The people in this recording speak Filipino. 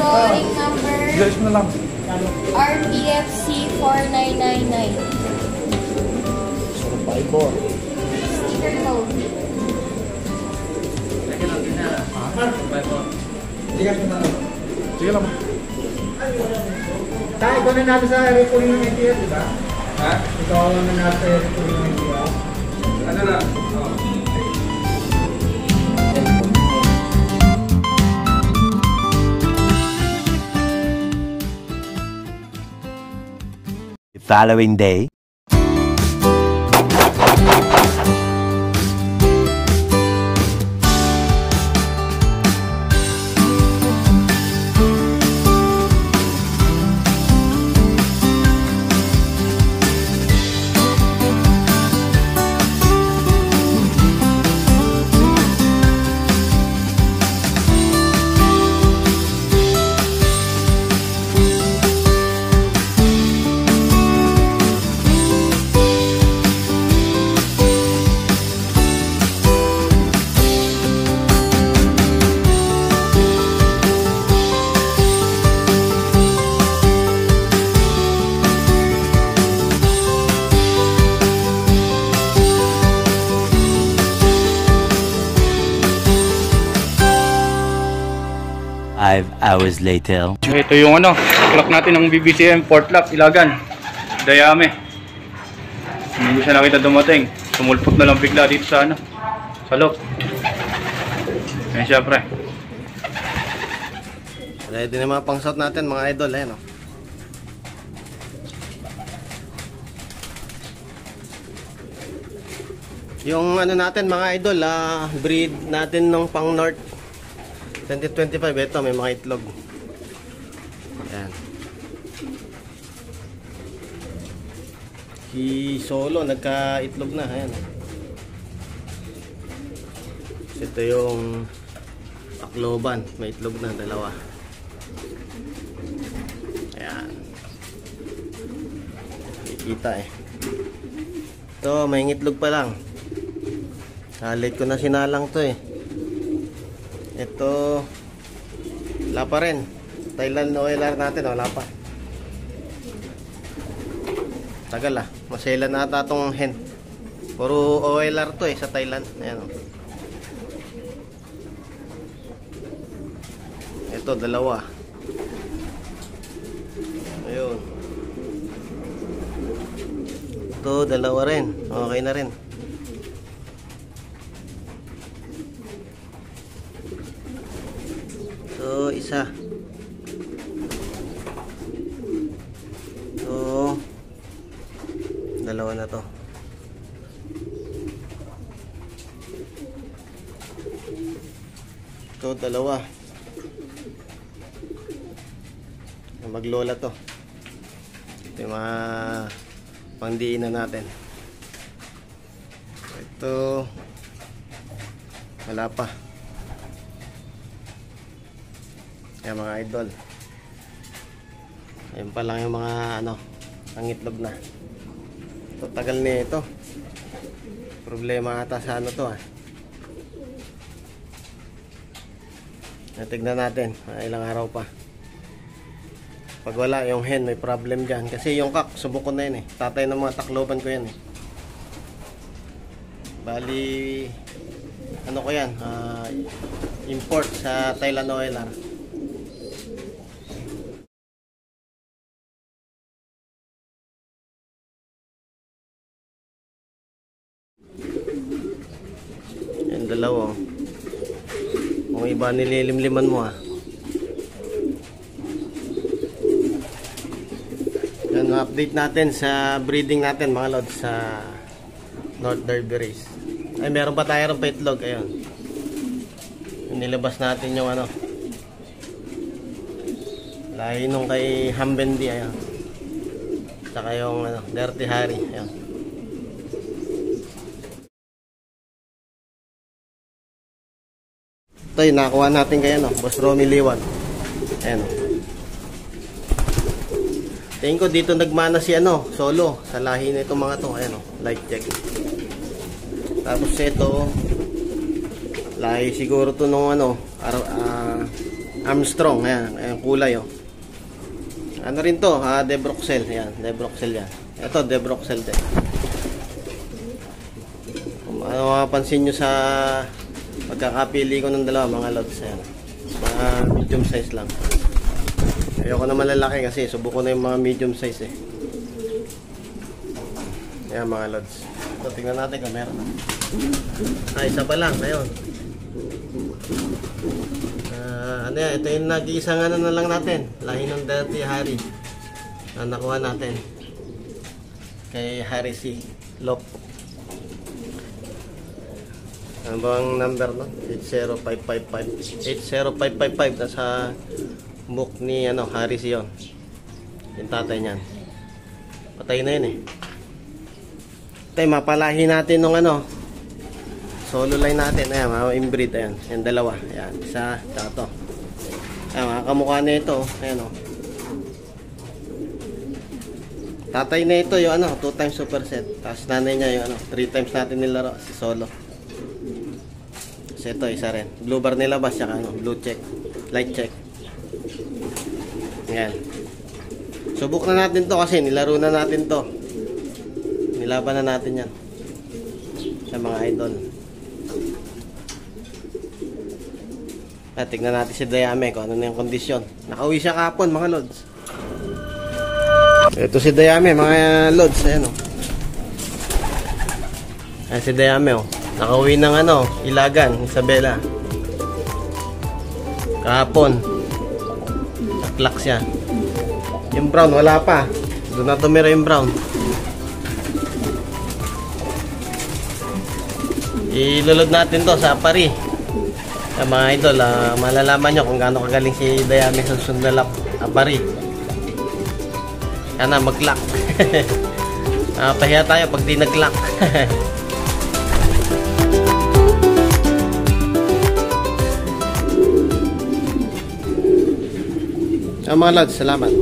Drawing number Guys mo lang. RPFC 4999. Survivor. Sticker code. Sige lang. Tayo, ikaw na natin sa reporting ng NTF, di ba? Ha? Ikaw na natin sa reporting ng NTF. Ano na? The following day. Five hours later. Ito yung clock natin ng BBCM Port Lock, Ilagan. Dayame. Hindi ko siya nakita dumating. Tumulpot na lang bigla dito sa sa lock. Ayan siya, pre. Ready na mga pang-shot natin, mga idol. Ayan, oh. Yung natin, mga idol, breed natin ng pang North 2025, ito may mga itlog. Ayan. Si Solo nagka-itlog na. Ayan. Ito yung Akloban, may itlog na, dalawa. Ayan. Kikita eh. Ito, may itlog pa lang. Halit ko na sinalang to eh. Ito, wala pa rin. Thailand OLR natin, wala pa. Tagal masela na ata itong hen. Puro OLR to eh, sa Thailand. Ayan, oh. Ito, dalawa. Ayun. Ito, dalawa rin. Okay na rin. So, isa. So, dalawa na to. Ito, dalawa. Maglola to. Ito yung mga pangdiinan natin. Ito, wala pa. Kaya mga idol, ayun pa lang yung mga ang itlog na. Ito, tagal na ito. Problema ata sa to Tignan natin, ilang araw pa. Pag wala yung hen, may problem dyan. Kasi yung kak, subok ko na yun eh. Tatay ng mga Tacloban ko yan eh. Bali, ko yan, import sa Thailand OLR. Yan, dalawa. Kung iba nililimliman mo Yan, update natin sa breeding natin mga lods sa North Derby Race. Ay, meron pa tayo rin pa itlog. Ayun. Nilabas natin yung lahi nung kay Hambendi. Ayun. Saka yung Dirty Harry. Ayun. Ito yung nakakuha natin kay Boss Romy Liwan. Ayan. Tingin ko dito nagmana si Solo sa lahi na itong mga to. Ayan, light check. Tapos ito lahi siguro to nung Armstrong, ayan, ayan kulay oh. Ano rin to, Debroxel, ayan, Debroxel yan. Ito, Debroxel din. Kung ano mapapansin nyo sa pagkakapili ko ng dalawa, mga lods, ayan. Mga medium size lang. Ayoko na malalaki kasi subuko na yung mga medium size eh. Ayan mga lods. Ito, tingnan natin kung meron. Isa pa lang, ayun. Ano yan, ito yung nag-iisang ano na lang natin. Lahi ng Dirty Harry. Na nakuha natin. Kay Harry C. Lop. Ano bang number no? 80555. 80555. Nasa book ni Harry C yun. Yung tatay niyan. Patay na yun eh. Ito yung mapalahi natin nung solo line natin. Ayan, mga inbreed. Ayan, yung dalawa. Ayan, isa, tsaka to. Ayan, mga kamukha na ito. Ayan o. Tatay na ito yung 2 times superset. Tapos nanay niya yung 3 times natin nilaro. Si Solo. Kasi ito, isa rin. Blue bar nilabas, tsaka blue check. Light check. Ayan. Subok na natin to kasi nilaro na natin to. Nilaban na natin yan. Sa mga idol. Tignan natin si Dayame kung ano na yung kondisyon. Nakauwi siya kahapon mga lods. Ito si Dayame mga lods. Ayan o. Ayan si Dayame o. Nakauwi ng Ilagan, Isabela. Kahapon. Naklak siya. Yung brown wala pa. Doon na tumira yung brown. Ilulod natin to sa Apari. Mga idol, malalaman nyo kung gaano kagaling si Dayame sa sundalap Apari. Sana mag-lock. Pahiya tayo pag di nag-lock. Mga lods, salamat.